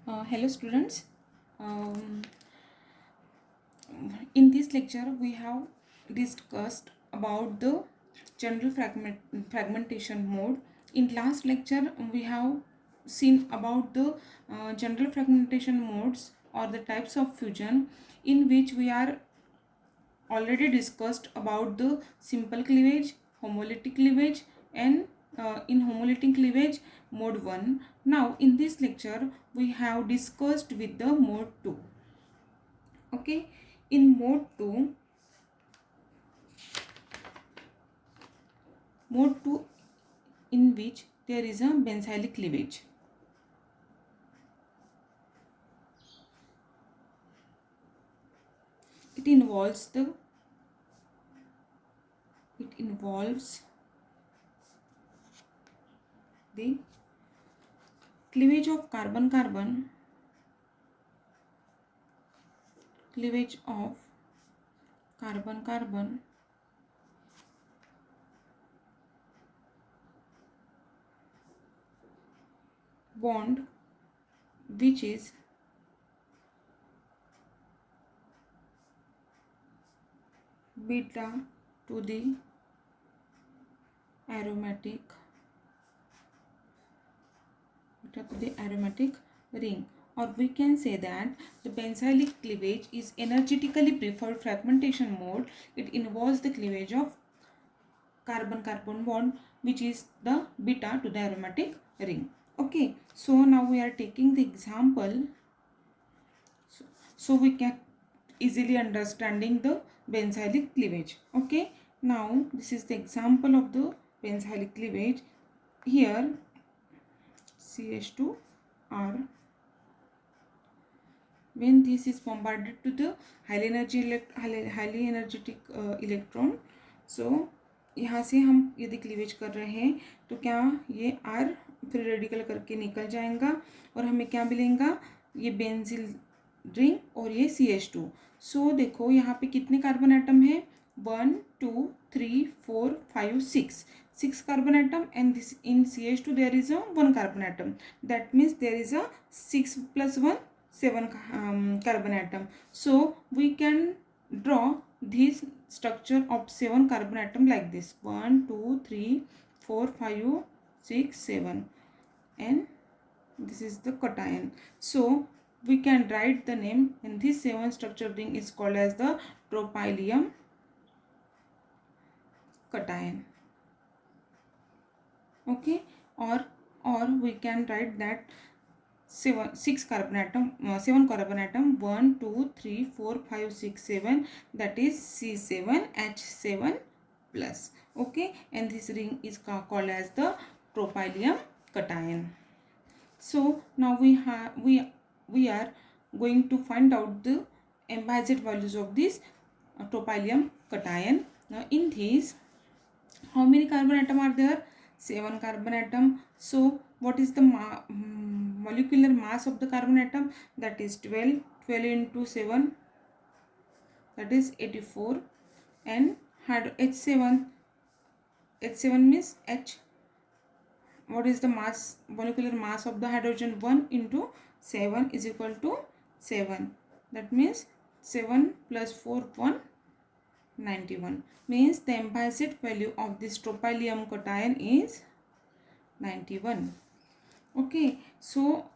Hello students. Um, in this lecture we have discussed about the general fragmentation mode. In last lecture we have seen about the general fragmentation modes or the types of fusion, in which we are already discussed about the simple cleavage, homolytic cleavage, and in homolytic cleavage mode 1. Now in this lecture we have discussed with the mode 2. Okay, in mode 2 in which there is a benzylic cleavage. It involves the cleavage of carbon-carbon, bond which is beta to the aromatic ring, or we can say that the benzylic cleavage is energetically preferred fragmentation mode. It involves the cleavage of carbon-carbon bond which is the beta to the aromatic ring. Okay, so now we are taking the example so we can easily understanding the benzylic cleavage. Okay, now this is the example of the benzylic cleavage. Here CH2R, when this is bombarded to the highly energetic electron, so यहाँ से हम यदि cleavage कर रहे हैं तो क्या ये R फ्री रेडिकल करके निकल जाएगा और हमें क्या मिलेगा, ये बेंजिल रिंग और ये CH2. सो देखो यहाँ पे कितने कार्बन एटम है, 1 2 3 4 5 6 carbon atom, and this in CH2 there is a 1 carbon atom. That means there is a 6 plus 1 7 carbon atom. So we can draw this structure of 7 carbon atom like this: 1 2 3 4 5 6 7, and this is the cation. So we can write the name, and this 7 structure ring is called as the tropylium cation. Okay, or we can write that 7 carbon atom 1 2 3 4 5 6 7, that is C7H7 plus. Okay, and this ring is called as the tropylium cation. So now we are going to find out the MZ values of this tropylium cation. Now in this, how many carbon atom are there? 7 carbon atom. So what is the molecular mass of the carbon atom? That is 12 into 7, that is 84. And H7 means H. What is the mass, molecular mass of the hydrogen? 1 into 7 is equal to 7. That means 7 plus 4 1, 91. Means the MZ value of this tropylium cation is 91. Okay, सो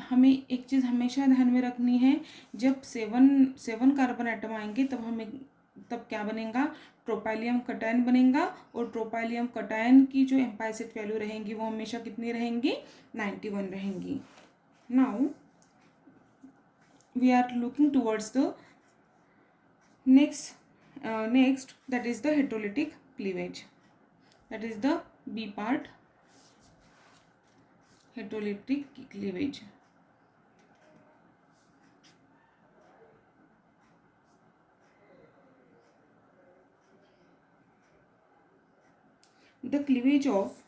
हमें एक चीज़ हमेशा ध्यान में रखनी है, जब 7 carbon atom आएंगे तब क्या बनेगा, ट्रोपाइलियम cation बनेगा, और ट्रोपाइलियम cation की जो MZ वैल्यू रहेंगी वो हमेशा कितनी रहेंगी, 91 रहेंगी. Now we are looking towards the next, that is the heterolytic cleavage, that is the B part, heterolytic cleavage. The cleavage of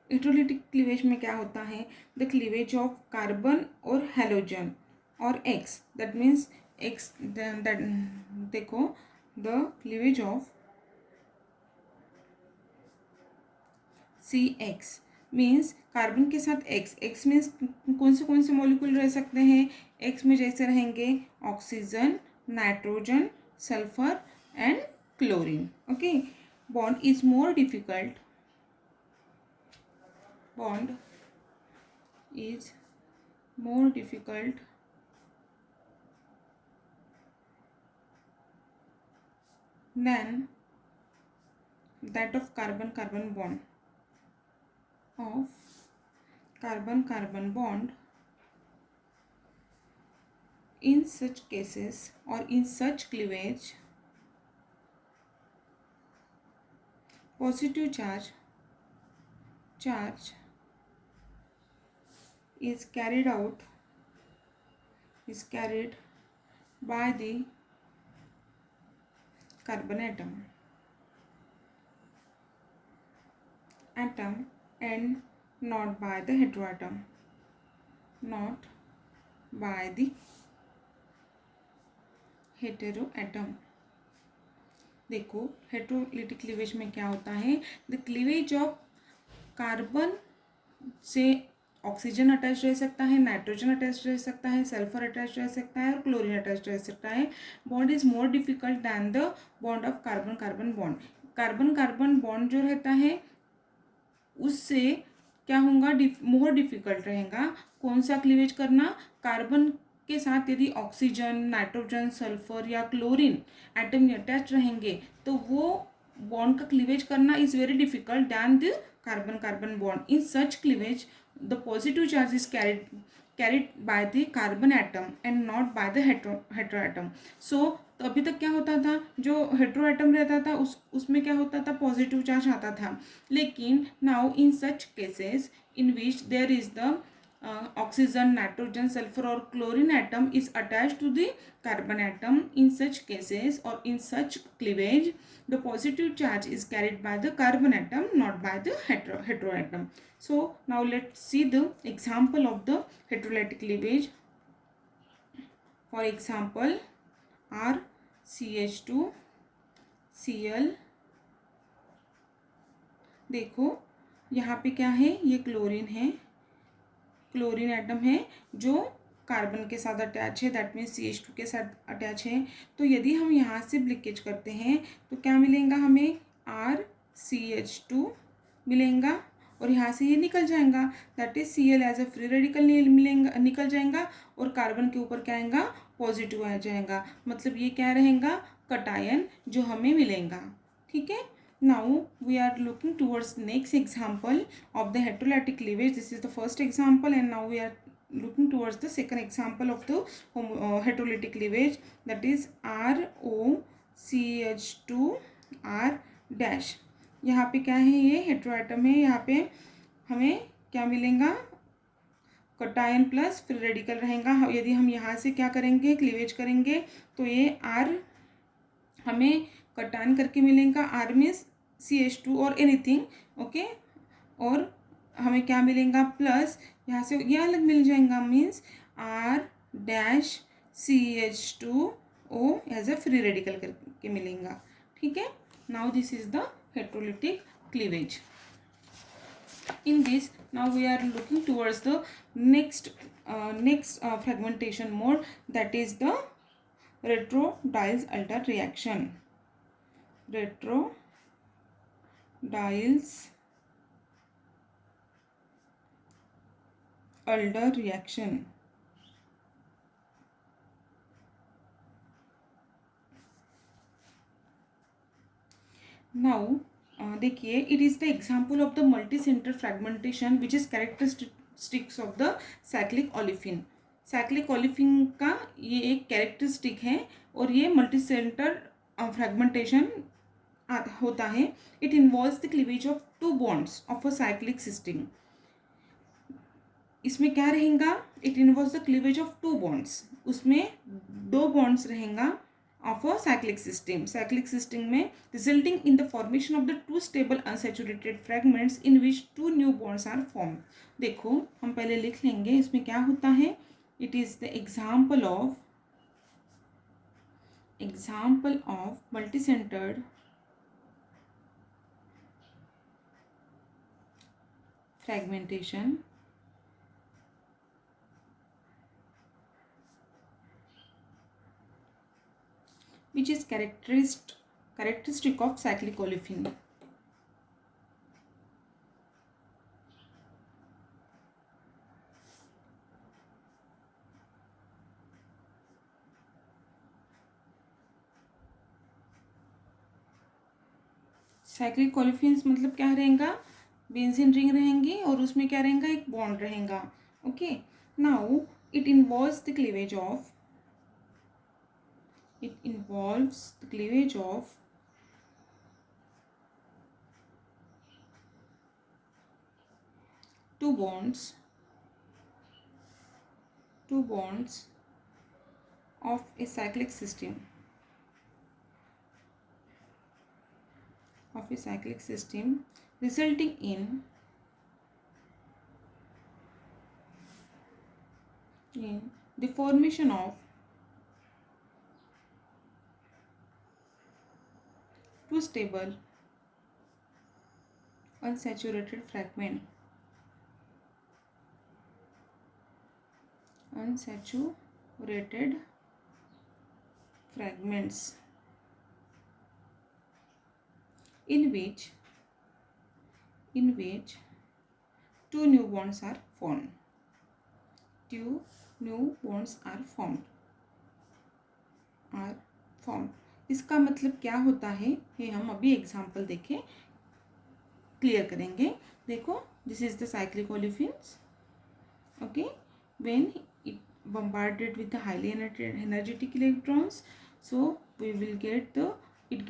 heterolytic cleavage में क्या होता है, the cleavage of carbon और halogen और X, that means X, that देखो, the cleavage of CX, means carbon के साथ x, x means कौन से मॉलिक्यूल रह सकते हैं, एक्स में जैसे रहेंगे oxygen, nitrogen, sulphur and chlorine. Okay, bond is more difficult, bond is more difficult than that of carbon carbon bond, of carbon carbon bond. In such cases or in such cleavage, positive charge is carried by the carbon atom and not by the heteroatom, not by the heteroatom. देखो heterolytic cleavage में क्या होता है, the cleavage of carbon से oxygen attach रह सकता है, nitrogen attach रह सकता है, सल्फर अटैच रह सकता है और क्लोरीन अटैच रह सकता है. Bond is more difficult than the bond of carbon carbon bond. Carbon carbon bond जो रहता है उससे क्या होगा, मोर डिफिकल्ट रहेगा. कौन सा क्लीवेज करना, कार्बन के साथ यदि ऑक्सीजन, नाइट्रोजन, सल्फर या क्लोरीन एटम अटैच रहेंगे तो वो बॉन्ड का क्लीवेज करना is very difficult than the carbon carbon bond. In such cleavage the positive charge is carried by the carbon atom and not by the heteroatom. So तो अभी तक क्या होता था, जो हेटेरोएटम रहता था उसमें क्या होता था, पॉजिटिव चार्ज आता था. लेकिन now in such cases in which there is the oxygen, nitrogen, sulfur or chlorine atom is attached to the carbon atom. In such cases or in such cleavage, the positive charge is carried by the carbon atom, not by the heteroatom. So now let's see the example of the heterolytic cleavage. For example, RCH2 Cl. देखो यहाँ पे क्या है, ये chlorine है, chlorine atom है जो carbon के साथ अटैच है, दैट मीन्स CH2 के साथ अटैच है. तो यदि हम यहाँ से ब्लिकेज करते हैं तो क्या मिलेगा हमें, RCH2 मिलेगा और यहाँ से ये निकल जाएगा, that is Cl as a free radical मिलेगा, निकल जाएगा और कार्बन के ऊपर क्या आएगा, पॉजिटिव आ जाएगा. मतलब ये क्या रहेगा, कटायन जो हमें मिलेगा. ठीक है. Now we are looking towards next example of the heterolytic cleavage. This is the first example and now we are looking towards the second example of the heterolytic cleavage, that is ROCH2R dash. यहाँ पे क्या है, ये heteroatom है, यहाँ पे हमें क्या मिलेगा, कटायन प्लस फ्री रेडिकल रहेगा. यदि हम यहाँ से क्या करेंगे, क्लीवेज करेंगे तो ये R हमें कटायन करके मिलेगा, R मीन्स CH2 और एनीथिंग. ओके, और हमें क्या मिलेगा, प्लस यहाँ से ये अलग मिल जाएगा, means R dash CH2O as a free radical करके मिलेगा. ठीक है. Now this is the heterolytic cleavage. In this, now we are looking towards the next fragmentation mode, that is the retro-Diels-Alder reaction. Retro-Diels-Alder reaction. Now देखिए, it is the example of the multi centre fragmentation which is characteristics of the cyclic olefin. Cyclic olefin का ये एक characteristic है और ये multi centre fragmentation होता है. It involves the cleavage of 2 bonds of a cyclic system. इसमें क्या रहेगा, it involves the cleavage of 2 bonds. उसमें 2 bonds रहेगा of a cyclic system. Cyclic system में resulting in the formation of the 2 stable unsaturated fragments in which 2 new bonds are formed. देखो हम पहले लिख लेंगे इसमें क्या होता है. It is the example of multi-centered fragmentation, which is characteristic of cyclic olefin. Cyclic olefins मतलब क्या रहेगा, बेंजीन रिंग रहेंगी और उसमें क्या रहेगा, एक बॉन्ड रहेगा. Okay, now it involves the cleavage of two bonds of a cyclic system resulting in the formation of two stable unsaturated fragments in which two new bonds are formed. इसका मतलब क्या होता है ये हम अभी एग्जाम्पल देके क्लियर करेंगे. देखो, this is the cyclic olefins. Okay, when it bombarded with the highly energetic electrons, so we will get it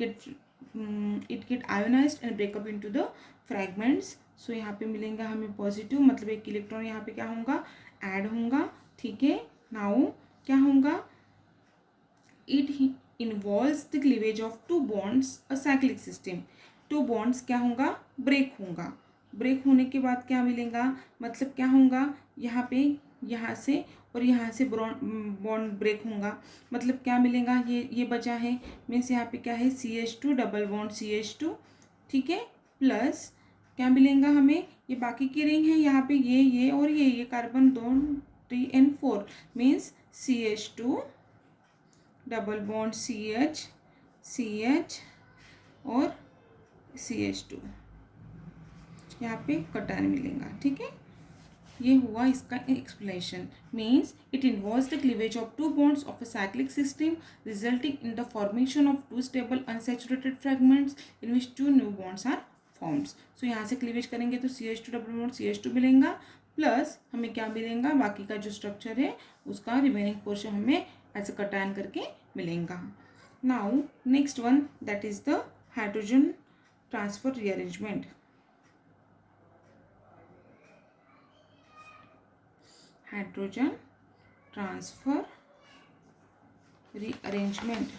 get ionized and break up into the fragments. so यहाँ पे मिलेंगे हमें पॉजिटिव, मतलब एक electron यहाँ पे क्या होगा, ऐड होगा. ठीक है, नाउ क्या होगा, it involves the cleavage of two bonds a cyclic system. Two bonds क्या होगा, ब्रेक होगा. ब्रेक होने के बाद क्या मिलेगा, मतलब क्या होगा, यहाँ पे यहाँ से और यहाँ से बॉन्ड ब्रेक होगा. मतलब क्या मिलेगा, ये बचा है, मीन्स यहाँ पे क्या है, CH2 डबल बॉन्ड CH2. ठीक है, प्लस क्या मिलेगा हमें, ये बाकी की रिंग है यहाँ पे, ये और ये carbon 2 3 and 4 means CH2 double bond CH और CH2. यहाँ पे कटान मिलेगा. ठीक है, ये हुआ इसका explanation. Means it involves the cleavage of two bonds of a cyclic system resulting in the formation of two stable unsaturated fragments in which two new bonds are formed. So यहाँ से क्लीवेज करेंगे तो CH2 double bond CH2 मिलेगा, plus हमें क्या मिलेगा, बाकी का जो स्ट्रक्चर है उसका रिमेनिंग पोर्शन हमें ऐसे कटायन करके मिलेगा. Now next one, that is the hydrogen transfer rearrangement. Hydrogen transfer rearrangement.